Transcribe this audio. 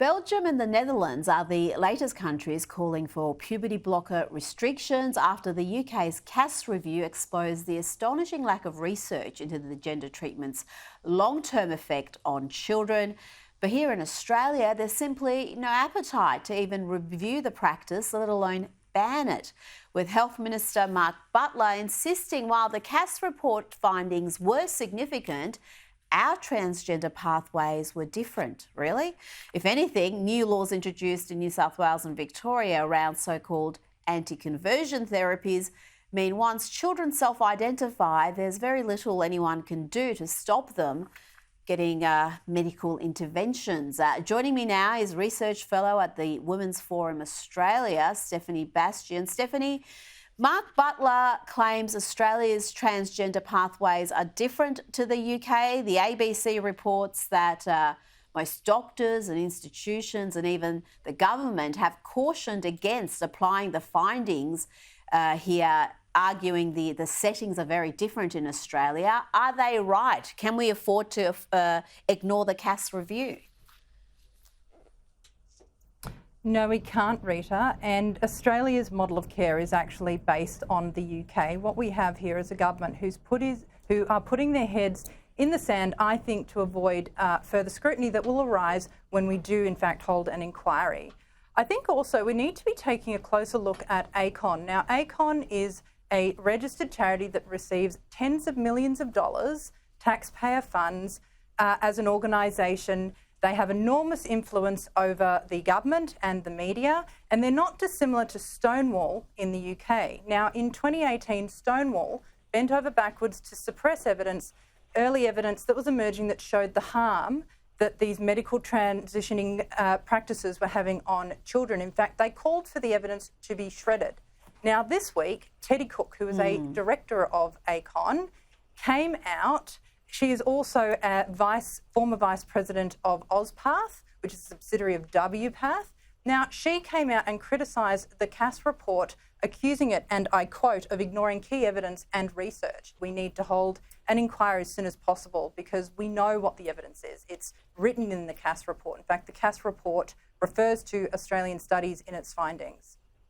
Belgium and the Netherlands are the latest countries calling for puberty blocker restrictions after the UK's CAS review exposed the astonishing lack of research into the gender treatment's long-term effect on children. But here in Australia, there's simply no appetite to even review the practice, let alone ban it, with Health Minister Mark Butler insisting while the CAS report findings were significant, our transgender pathways were different, really. If anything, new laws introduced in New South Wales and Victoria around so-called anti-conversion therapies mean once children self-identify, there's very little anyone can do to stop them getting medical interventions. Joining me now is Research Fellow at the Women's Forum Australia, Stephanie Bastian. Stephanie, Mark Butler claims Australia's transgender pathways are different to the UK. The ABC reports that most doctors and institutions and even the government have cautioned against applying the findings here, arguing the settings are very different in Australia. Are they right? Can we afford to ignore the CAS review? No, we can't, Rita, and Australia's model of care is actually based on the UK. What we have here is a government who are putting their heads in the sand, I think, to avoid further scrutiny that will arise when we do, in fact, hold an inquiry. I think also we need to be taking a closer look at ACON. Now, ACON is a registered charity that receives tens of millions of dollars, taxpayer funds, as an organisation. They have enormous influence over the government and the media, and they're not dissimilar to Stonewall in the UK. Now, in 2018, Stonewall bent over backwards to suppress evidence, early evidence that was emerging that showed the harm that these medical transitioning practices were having on children. In fact, they called for the evidence to be shredded. Now, this week, Teddy Cook, who is a director of ACON, came out. She is also a former vice president of AusPath, which is a subsidiary of WPath. Now, she came out and criticised the CAS report, accusing it, and I quote, of ignoring key evidence and research. We need to hold an inquiry as soon as possible because we know what the evidence is. It's written in the CAS report. In fact, the CAS report refers to Australian studies in its findings.